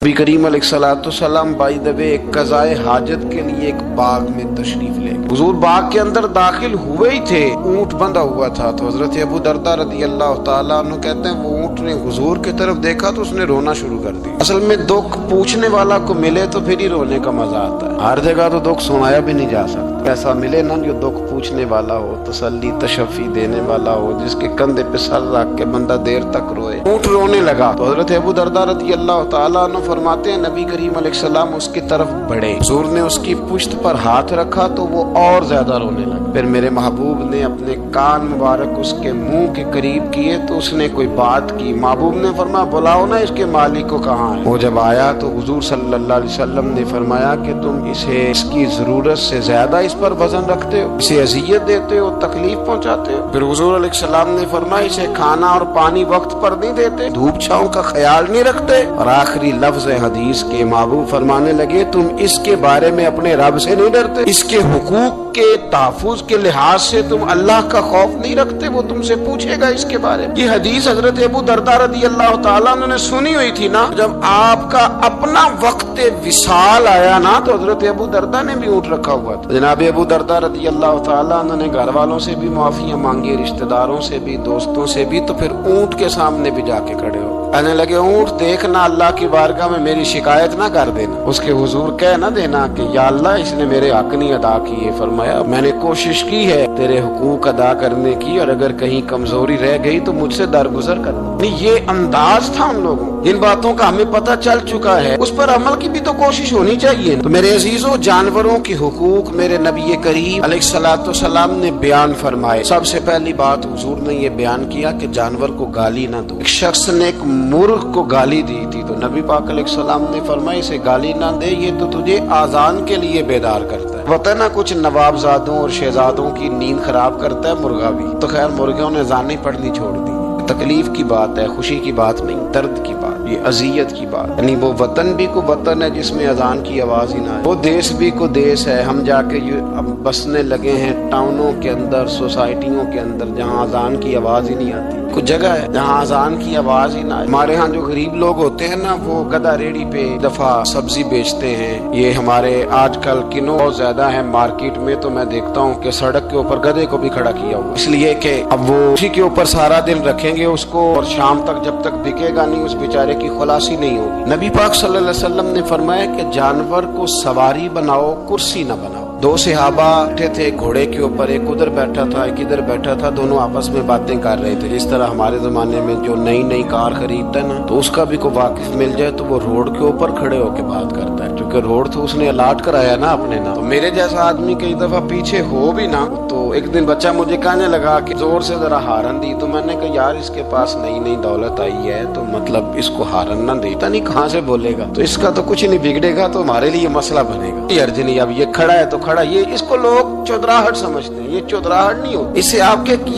नबी करीम अलैहिस्सलाम by the way एक कज़ाए हाजत के लिए एक बाग में तशरीफ ले गए। हुजूर बाग के अंदर दाखिल हुए ही थे, ऊंट बंधा हुआ था। तो हजरत अबू दरदा रदी अल्लाह तआला अन्हु कहते हैं वो ऊंट ने हुजूर की तरफ देखा तो उसने रोना शुरू कर दिया। असल में दुख पूछने वाला को मिले तो फिर ही रोने का मजा आता है। हर जगह तो दुख सुनाया भी नहीं जा सकता। ऐसा मिले ना जो दुख पूछने वाला हो, तसल्ली तशफ़ी देने वाला हो, जिसके कंधे पे सर रख के बंदा देर तक रोए। ऊंट रोने लगा तो हजरत अबू दरदा रदी अल्लाह तआला अन्हु फरमाते हैं नबी करीम अलैहिस्सलाम उसकी तरफ बढ़े, हुजूर ने उसकी पुश्त पर हाथ रखा तो वो और ज्यादा रोने लगा। फिर मेरे महबूब ने अपने कान मुबारक उसके मुंह के करीब किए तो उसने कोई बात की। महबूब ने फरमाया बुलाओ ना इसके मालिक को कहाँ है। वो जब आया तो हुजूर सल्लल्लाहु अलैहि वसल्लम ने फरमाया कि तुम इसे इसकी जरूरत से ज्यादा इस पर वजन रखते हो, इसे अजियत देते हो, तकलीफ पहुंचाते हो। फिर हुजूर अलैहिस्सलाम ने फरमाया इसे खाना और पानी वक्त पर नहीं देते, धूप छांव का ख्याल नहीं रखते। और आखिरी लफ्ज हदीस के महबूब फरमाने लगे तुम इसके बारे में अपने रब से नहीं डरते, इसके हुकूक के तहफ़्फ़ुज़ के लिहाज से तुम अल्लाह का खौफ नहीं रखते, वो तुमसे पूछेगा इसके बारे में। ये हदीस हजरत अबू दरदा रदी अल्लाह तआला अन्हु ने सुनी हुई थी ना। जब आपका अपना वक्त विसाल आया ना तो हजरत अबू दरदा ने भी ऊँट रखा हुआ था। जनाब अबू दरदा रदी अल्लाह तआला अन्हु ने घर वालों से भी माफियां मांगी, रिश्तेदारों से भी, दोस्तों से भी। तो फिर ऊँट के सामने भी जाके खड़े हो कहने लगे ऊँट देखना अल्लाह की बारगाह में मेरी शिकायत ना कर देना, उसके हुजूर कह ना देना कि या अल्लाह इसने मेरे हक नहीं अदा किए। फरमाया मैंने कोशिश की है तेरे हुकूक अदा करने की और अगर कहीं कमजोरी रह गई तो मुझसे दरगुजर करना। ये अंदाज था उन लोगों, जिन बातों का हमें पता चल चुका है उस पर अमल की भी तो कोशिश होनी चाहिए। तो मेरे अजीजों जानवरों के हुकूक मेरे नबी करीम अलैहिस्सलाम ने बयान फरमाए। सबसे पहली बात हुजूर ने ये बयान किया कि जानवर को गाली ना दो। एक शख्स ने एक मुर्ग को गाली दी थी तो नबी पाक अलैहिस्सलाम ने फरमाया इसे गाली ना दे, ये तो तुझे आजान के लिए बेदार करता है। पता ना कुछ नवाबजादों और शहजादों की नींद खराब करता है मुर्गा भी। तो खैर मुर्गों ने अजान नहीं पढ़नी छोड़ दी। तकलीफ की बात है, खुशी की बात नहीं, दर्द की बात, ये अजियत की बात। यानी वो वतन भी को वतन है जिसमें अजान की आवाज ही ना है, वो देश भी को देश है। हम जाके अब बसने लगे हैं टाउनों के अंदर, सोसाइटियों के अंदर जहाँ अजान की आवाज ही नहीं आती। कुछ जगह है जहाँ अजान की आवाज ही ना है। हमारे यहाँ जो गरीब लोग होते हैं ना वो गधा रेडी पे दफा सब्जी बेचते हैं। ये हमारे आजकल किलो बहुत ज्यादा है मार्केट में, तो मैं देखता हूँ कि सड़क के ऊपर गधे को भी खड़ा किया हुआ, इसलिए कि अब वो उसी के ऊपर सारा दिन रखेंगे उसको और शाम तक जब तक बिकेगा नहीं उस बेचारे की खलासी नहीं होगी। नबी पाक सल्लल्लाहु अलैहि वसल्लम ने फरमाया कि जानवर को सवारी बनाओ, कुर्सी न बनाओ। दो सहाबा बैठे थे घोड़े के ऊपर, एक उधर बैठा था एक इधर बैठा था, दोनों आपस में बातें कर रहे थे। जिस तरह हमारे जमाने में जो नई नई कार खरीदता है ना तो उसका भी कोई वाकिफ मिल जाए तो वो रोड के ऊपर खड़े होके बात करता है, क्योंकि रोड तो उसने अलाट कराया ना अपने नाम। तो मेरे जैसा आदमी कई दफा पीछे हो भी ना। तो एक दिन बच्चा मुझे कहने लगा कि जोर से जरा हारन दी, तो मैंने कहा यार इसके पास नई नई दौलत आई है तो मतलब इसको हारन ना देता नहीं कहाँ से बोलेगा, तो इसका तो कुछ नहीं बिगड़ेगा, तो हमारे लिए मसला बनेगा। ये अर्ज नहीं, अब ये खड़ा है तो खड़ा, ये इसको लोग चौधराहट समझते हैं। ये चौधराहट नहीं होती, इससे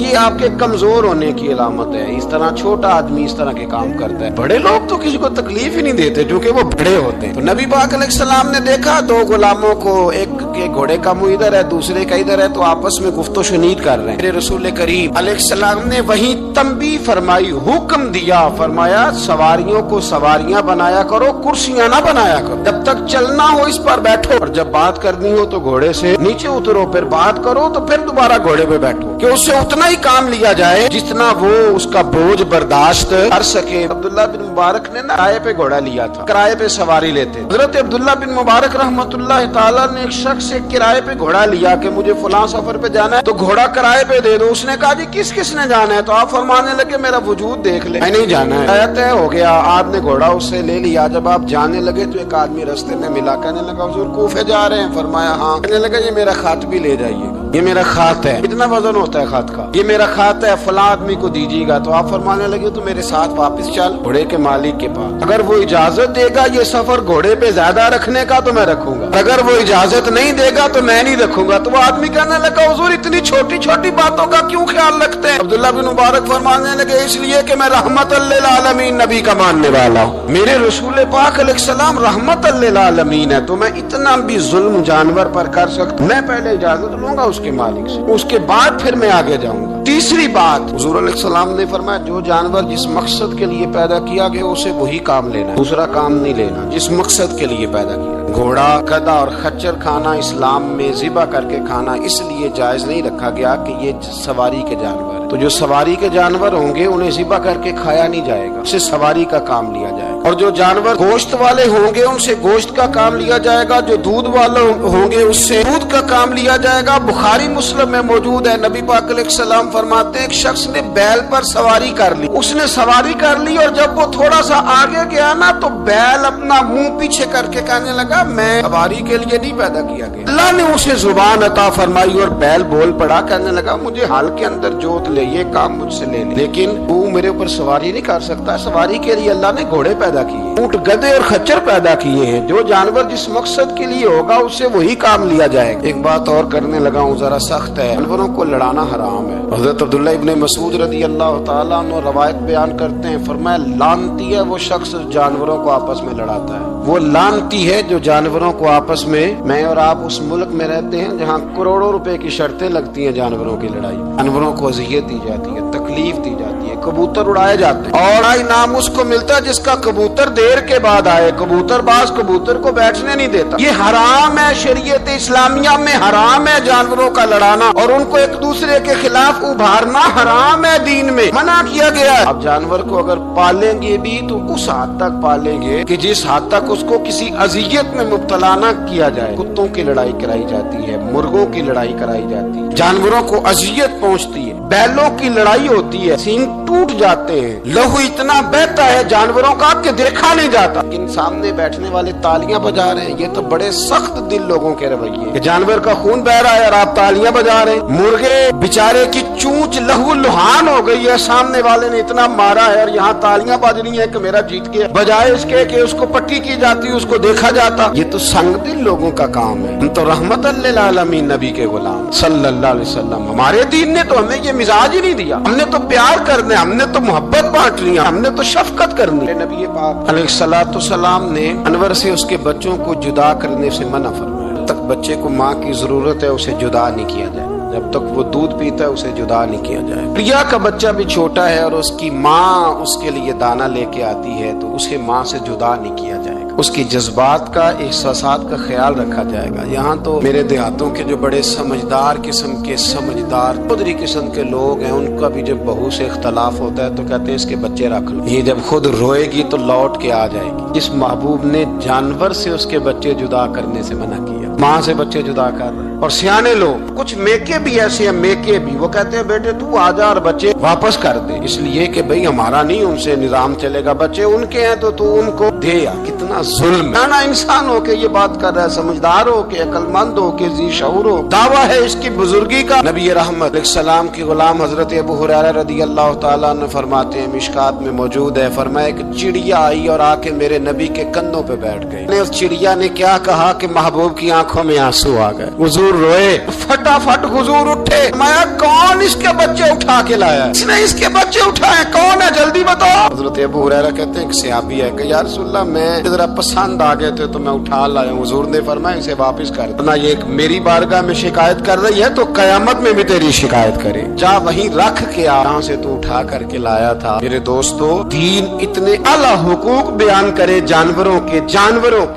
ये आपके कमजोर होने की अलामत है। इस तरह छोटा आदमी इस तरह के काम करता है। बड़े लोग तो किसी को तकलीफ ही नहीं देते क्योंकि वो बड़े होते हैं। तो नबी पाक अलैहिस्सलाम ने देखा दो गुलामों को, एक के घोड़े का मुंह इधर है दूसरे का इधर है, तो आपस में गुफ्तो शुनीद कर रहे हैं। मेरे रसूल करीम अलैहिस्सलाम ने वही तंबी फरमाई, हुक्म दिया, फरमाया सवारियों को सवारियां बनाया करो, कुर्सियां ना बनाया करो। जब तक चलना हो इस पर बैठो और जब बात करनी हो तो घोड़े से नीचे उतरो, फिर बात करो तो फिर दोबारा घोड़े पे बैठो, कि उससे उतना ही काम लिया जाए जितना वो उसका बोझ बर्दाश्त कर सके। अब्दुल्ला बिन मुबारक ने ना किराए पे घोड़ा लिया था, किराए पे सवारी लेते। हजरत अब्दुल्ला बिन मुबारक रहमतुल्लाह ताला ने एक शख्स से किराए पे घोड़ा लिया कि मुझे फलां सफर पे जाना है तो घोड़ा किराए पे दे दो। उसने कहा जी किस किसने जाना है, तो आप फरमाने लगे मेरा वजूद देख ले, नहीं जाना है। तय हो गया, आपने घोड़ा उससे ले लिया। जब आप जाने लगे तो एक आदमी रास्ते में मिला, कहने लगा हुजूर कूफे जा रहे हैं? फरमाया हाँ। कहने लगा ये मेरा खात भी ले जाइएगा, ये मेरा खात है, कितना वजन होता है खात का, ये मेरा खात है, फला आदमी को दीजिएगा। तो आप फरमाने लगे तो मेरे साथ वापस चल घोड़े के मालिक के पास, अगर वो इजाजत देगा ये सफर घोड़े पे ज्यादा रखने का तो मैं रखूंगा, अगर वो इजाजत नहीं देगा तो मैं नहीं रखूंगा। तो वो आदमी कहने लगा हुजूर इतनी छोटी छोटी बातों का क्यों ख्याल रखते हैं? अब्दुल्ला बिन मुबारक फरमाने लगे इसलिए कि मैं रहमतल लिल आलमीन नबी का मानने वाला हूँ, मेरे रसूल पाक अलैहिस्सलाम रहमतल लिल आलमीन है, तो मैं इतना भी जुल्म जानवर पर कर सकता, मैं पहले इजाजत लूंगा اس کے مالک سے، اس کے بعد پھر میں آگے جاؤں گا۔ تیسری بات حضور علیہ السلام نے فرمایا جو جانور جس مقصد کے لیے پیدا کیا گیا اسے وہی کام لینا ہے، دوسرا کام نہیں لینا جس مقصد کے لیے پیدا کیا۔ گھوڑا، گدھا اور خچر کھانا اسلام میں ذبح کر کے کھانا اس لیے جائز نہیں رکھا گیا کہ یہ سواری کے جانور ہیں، تو جو سواری کے جانور ہوں گے انہیں ذبح کر کے کھایا نہیں جائے گا، اسے سواری کا کام لیا جائے گا، اور جو جانور گوشت والے ہوں گے ان سے گوشت کا کام لیا جائے گا، جو دودھ والے ہوں گے اس سے دودھ کا کام لیا جائے گا۔ بخاری مسلم میں موجود ہے، نبی پاک علیہ السلام فرماتے ہیں ایک شخص نے بیل پر سواری کر لی، اس نے سواری کر لی اور جب وہ تھوڑا سا آگے گیا نا تو بیل اپنا منہ پیچھے کر کے کہنے لگا میں سواری کے لیے نہیں پیدا کیا گیا۔ اللہ نے اسے زبان عطا فرمائی اور بیل بول پڑا، کہنے لگا مجھے حال کے اندر جوت لے، یہ کام مجھ سے لے لے، لیکن تو میرے اوپر سواری نہیں کر سکتا۔ سواری کے لیے اللہ نے گھوڑے پیدا کیے، اونٹ، گدھے اور خچر پیدا کیے ہیں، جو جانور جس مقصد کے لیے ہوگا اس سے وہی کام لیا جائے گا۔ ایک بات اور کرنے لگا ہوں، ذرا سخت ہے، جانوروں کو لڑانا حرام ہے۔ حضرت عبداللہ ابن مسعود رضی اللہ تعالیٰ عنہ روایت بیان کرتے ہیں، فرمایا لعنتی ہے وہ شخص جانوروں کو آپس میں لڑاتا ہے، وہ لعنتی ہے جو جانوروں کو آپس میں اور آپ اس ملک میں رہتے ہیں جہاں کروڑوں روپے کی شرطیں لگتی ہیں جانوروں کی لڑائی، جانوروں کو اذیت دی جاتی ہے، تکلیف دی جاتی ہے، کبوتر اڑائے جاتے ہیں، اور انعام اس کو ملتا ہے جس کا کبوتر دیر کے بعد آئے، کبوتر باز کبوتر کو بیٹھنے نہیں دیتا۔ یہ حرام ہے، شریعت اسلامیہ میں حرام ہے جانوروں کا لڑانا اور ان کو ایک دوسرے کے خلاف ابھارنا حرام ہے، دین میں منع کیا گیا ہے۔ اب جانور کو اگر پالیں گے بھی تو اس حد تک پالیں گے کہ جس حد تک اس کو کسی اذیت میں مبتلا نہ کیا جائے۔ کتوں کی لڑائی کرائی جاتی ہے، مرغوں کی لڑائی کرائی جاتی ہے، جانوروں کو اذیت پہنچتی ہے، بیلوں کی لڑائی ہوتی ہے، سینگ ٹوٹ جاتے ہیں، لہو اتنا بہتا ہے جانوروں کا کہ دیکھا نہیں جاتا، لیکن سامنے بیٹھنے والے تالیاں بجا رہے ہیں۔ یہ تو بڑے سخت دل لوگوں کے رویے کہ جانور کا خون بہ رہا ہے اور آپ تالیاں بجا رہے ہیں۔ مرغے بیچارے کی چونچ لہو لہان ہو گئی ہے، سامنے والے نے اتنا مارا ہے اور یہاں تالیاں بج رہی ہیں کہ میرا جیت گیا، بجائے اس کے کہ اس کو پٹی کی جاتی، اس کو دیکھا جاتا۔ یہ تو سنگ دل لوگوں کا کام ہے۔ ہم تو رحمت للعالمین نبی کے غلام صلی اللہ علیہ وسلم، ہمارے دین نے تو ہمیں یہ مزاج ہی نہیں دیا، ہم نے تو پیار کرنا، ہم نے تو محبت بانٹنی، ہم نے تو شفقت کرنی۔ نبی پاک علیہ الصلوۃ والسلام نے جانور سے اس کے بچوں کو جدا کرنے سے منع فرمایا۔ جب تک بچے کو ماں کی ضرورت ہے اسے جدا نہیں کیا جائے، جب تک وہ دودھ پیتا ہے اسے جدا نہیں کیا جائے۔ پریا کا بچہ بھی چھوٹا ہے اور اس کی ماں اس کے لیے دانا لے کے آتی ہے تو اسے ماں سے جدا نہیں کیا جائے گا، اس کی جذبات کا، احساسات کا خیال رکھا جائے گا۔ یہاں تو میرے دیہاتوں کے جو بڑے سمجھدار قدری قسم کے لوگ ہیں، ان کا بھی جب بہو سے اختلاف ہوتا ہے تو کہتے ہیں اس کے بچے رکھ لو، یہ جب خود روئے گی تو لوٹ کے آ جائے گی۔ اس محبوب نے جانور سے اس کے بچے جدا کرنے سے منع کیا، ماں سے بچے جدا کر رہے ہیں۔ اور سیانے لوگ، کچھ میکے بھی ایسے ہیں، میکے بھی، وہ کہتے ہیں بیٹے تو آ جا اور بچے واپس کر دے، اس لیے کہ بھئی ہمارا نہیں ان سے نظام چلے گا، بچے ان کے ہیں تو ان کو دے۔ یا کتنا ظلم ہے نا، انسان ہو کے یہ بات کر رہا ہے، سمجھدار ہو کے، عقل مند ہو کے، ذی شعور ہو، دعویٰ ہے اس کی بزرگی کا۔ نبی رحمت علیہ السلام کی غلام حضرت ابو ہریرہ رضی اللہ تعالیٰ عنہ فرماتے ہیں، مشکات میں موجود ہے، فرمایا ایک چڑیا آئی اور آ کے میرے نبی کے کندھوں پہ بیٹھ گئی۔ اس چڑیا نے کیا کہا کہ محبوب کی آنکھوں میں آنسو آ گئے، حضور روئے، فٹافٹ حضور اٹھے، میں کون اس کے بچے اٹھا کے لایا، اس نے اس کے بچے اٹھائے، کون ہے جلدی بتاؤ۔ حضرت ابو ہریرہ کہتے ہیں کہ صحابی ہے کہ یا رسول اللہ میں ذرا پسند آ گئے تھے تو میں اٹھا لایا ہوں۔ حضور نے فرمایا اسے واپس کر دو، یہ میری بارگاہ میں شکایت کر رہی ہے تو قیامت میں بھی تیری شکایت کرے، جا وہیں رکھ کے آ جہاں سے تو اٹھا کر کے لایا تھا۔ میرے دوستو، دین اتنے اعلیٰ حقوق بیان کرے جانوروں کے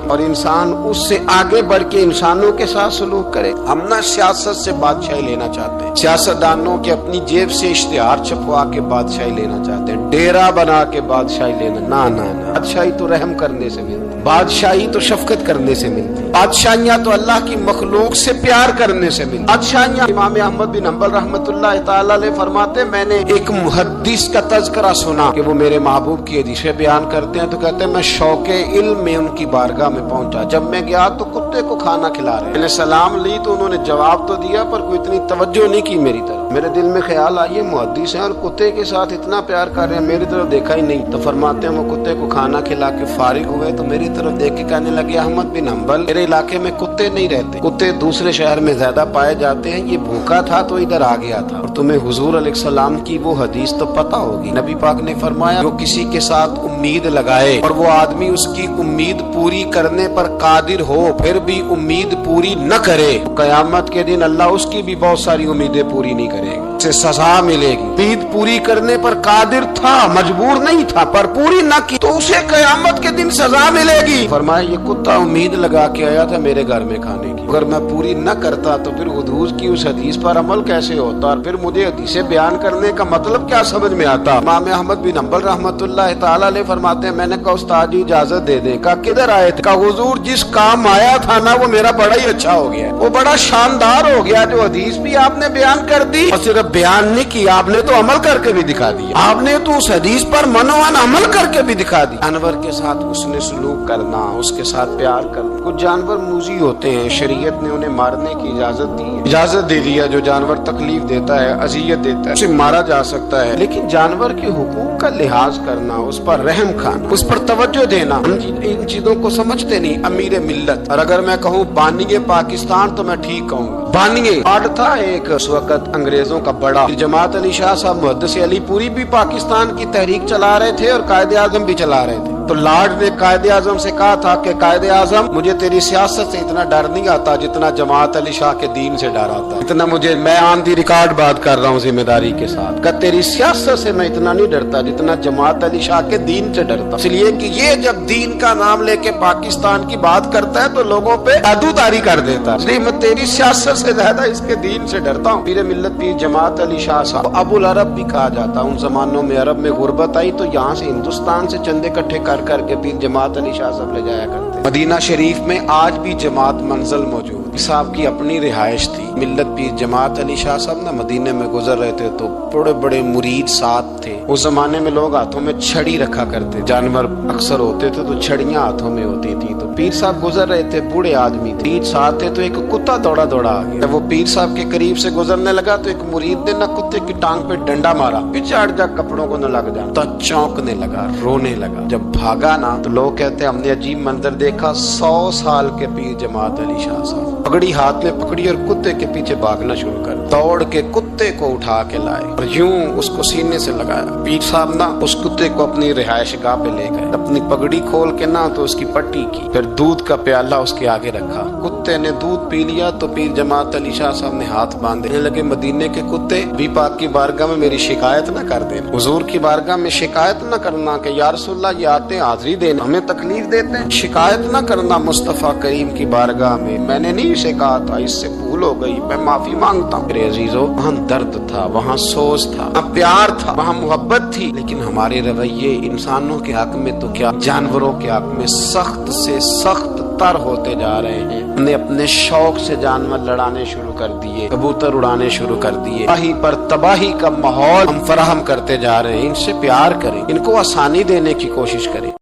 اور انسان اس سے آگے بڑھ کے انسانوں کے ساتھ سلوک کرے۔ ہم نہ سیاست سے بادشاہی لینا چاہتے ہیں، سیاستدانوں کے اپنی جیب سے اشتہار چھپوا کے بادشاہی لینا چاہتے ہیں، ڈیرا بنا کے بادشاہی لینا، نہ بادشاہی تو رحم کرنے سے ملتی، بادشاہی تو شفقت کرنے سے ملتی، بادشاہیاں تو اللہ کی مخلوق سے پیار کرنے سے ملتی۔ بادشاہیاں، امام احمد بن حنبل رحمۃ اللہ تعالی علیہ فرماتے، میں نے ایک محدث کا تذکرہ سنا کہ وہ میرے محبوب کی حدیثیں بیان کرتے ہیں تو کہتے ہیں میں شوق علم میں ان کی بارگاہ میں پہنچا، جب میں گیا تو کتے کو کھانا کھلا رہے، میں نے سلام لی تو انہوں نے جواب تو دیا پر کوئی اتنی توجہ نہیں کی میری طرف۔ میرے دل میں خیال آئی محدث ہیں اور کتے کے ساتھ اتنا پیار کر رہے ہیں، میری طرف دیکھا ہی نہیں۔ تو فرماتے ہیں وہ کتے کو کھانا کھلا کے فارغ ہوئے تو میری طرف دیکھ کے کہنے لگے، احمد بن حنبل، میرے علاقے میں کتے نہیں رہتے، کتے دوسرے شہر میں زیادہ پائے جاتے ہیں، یہ بھوکا تھا تو ادھر آ گیا تھا، اور تمہیں حضور علیہ السلام کی وہ حدیث تو پتہ ہوگی، نبی پاک نے فرمایا جو کسی کے ساتھ امید لگائے اور وہ آدمی اس کی امید پوری کرنے پر قادر ہو، پھر भी उम्मीद पूरी न करे, कयामत के दिन अल्लाह उसकी भी बहुत सारी उम्मीदें पूरी नहीं करेगा, उसे सजा मिलेगी। उम्मीद पूरी करने पर कादिर था, मजबूर नहीं था, पर पूरी न की तो उसे कयामत के दिन सजा मिलेगी। फरमाया ये कुत्ता उम्मीद लगा के आया था मेरे घर में खाने की, अगर मैं पूरी न करता तो फिर हुदूद की उस हदीस पर अमल कैसे होता, और फिर मुझे हदीसें बयान करने का मतलब क्या समझ में आता। इमाम अहमद बिन हंबल रहमतुल्लाह तआला अलैह फरमाते हैं, मैंने कहा उस्ताद जी इजाजत दे दें। कहा किधर आए थे? कहा हुजूर जिस काम आया था ना वो मेरा बड़ा ही अच्छा हो गया, वो बड़ा शानदार हो गया, जो हदीस भी आपने बयान कर दी और सिर्फ बयान नहीं किया, आपने तो अमल करके भी दिखा दिया, आपने तो उस हदीस पर मनोवन अमल करके भी दिखा दिया। जानवर के साथ उसने सलूक करना, उसके साथ प्यार करना। कुछ जानवर मूजी होते हैं, शरीयत ने उन्हें मारने की इजाजत दी है, इजाजत दे दिया। जो जानवर तकलीफ देता है, अजियत देता है, उसे मारा जा सकता है, लेकिन जानवर के हुकूक का लिहाज करना, उस पर रहम खाना, उस पर तवज्जो देना, इन चीजों को समझते नहीं अमीर मिल्लत। और अगर मैं कहूँ बानिए पाकिस्तान तो मैं ठीक कहूँगा। बानिए आड़ था एक उस वक्त अंग्रेजों का बड़ा, जमात अली शाह साहब मुहद्दिस अली पूरी भी पाकिस्तान की तहरीक चला रहे थे और कायदे आजम भी चला रहे थे। तो लॉर्ड ने कायदे आजम से कहा था कि कायदे आजम मुझे तेरी सियासत से इतना डर नहीं आता जितना जमात अली शाह के दीन से डर आता, इतना मुझे, मैं ऑन दी रिकॉर्ड बात कर रहा हूँ जिम्मेदारी के साथ, कि तेरी सियासत से मैं इतना नहीं डरता जितना जमात अली शाह के दीन से डरता। इसलिए कि ये जब दीन का नाम लेके पाकिस्तान की बात करता है तो लोगों पे जादूदारी कर देता है, इसलिए मैं तेरी सियासत से ज्यादा इसके दीन से डरता हूँ। पीर मिल्लत पीर जमात अली शाह साहब अबुल अरब भी कहा जाता। उन जमानों में अरब में गुर्बत आई तो यहाँ से हिंदुस्तान से चंदे इकट्ठे कर करके पीर जमात अली शाह साहब ले जाया करते। मदीना शरीफ में आज भी जमात मंजिल मौजूद, साहब की अपनी रिहाइश थी। मिल्लत पीर जमात अली शाह साहब ना मदीने में गुजर रहे थे तो बड़े बड़े मुरीद साथ थे। उस जमाने में लोग हाथों में छड़ी रखा करते, जानवर अक्सर होते थे तो छड़ियां हाथों में होती थी। तो पीर साहब गुजर रहे थे, बूढ़े आदमी थे, पीर साथ थे, तो एक कुत्ता दौड़ा दौड़ा आ गया। जब वो पीर साहब के करीब से गुजरने लगा तो एक मुरीद ने ना कुत्ते की टांग पे डंडा मारा, पीछे हट जा, कपड़ों को न लग जा। तो चौंकने लगा, रोने लगा। जब भागा ना तो लोग कहते हमने अजीब मंजर देखा। 100 साल के पीर जमात अली शाह साहब पगड़ी हाथ में पकड़ी और कुत्ते के पीछे भागना शुरू कर, दौड़ के कुत्ते को उठा के लाए और यूं उसको सीने से लगाया। पीर साहब ना उस कुत्ते को अपनी रिहाइश गाह पे ले गए, अपनी पगड़ी खोल के ना तो उसकी पट्टी की, फिर दूध का प्याला उसके आगे रखा। कुत्ते ने दूध पी लिया तो पीर जमात अली शाह साहब ने हाथ बांधे लगे, मदीने के कुत्ते भी पाक की बारगाह में मेरी शिकायत न कर देना, हुजूर की बारगाह में शिकायत न करना कि या रसूलल्लाह ये आते हाजिरी देना, हमें तकलीफ देते हैं, शिकायत न करना मुस्तफा करीम की बारगाह में, मैंने नहीं इसे कहा था, इससे भूल हो गई, मैं माफी मांगता हूँ। मेरे अजीजों, वहाँ दर्द था, वहाँ सोच था, वहाँ प्यार था, वहाँ मोहब्बत थी, लेकिन हमारे रवैये इंसानों के हक में तो क्या जानवरों के हक में सख्त से सख्त तर होते जा रहे हैं। हमने अपने शौक से जानवर लड़ाने शुरू कर दिए, कबूतर उड़ाने शुरू कर दिए, तबाही पर तबाही का माहौल हम फराहम करते जा रहे हैं। इनसे प्यार करें, इनको आसानी देने की कोशिश करें।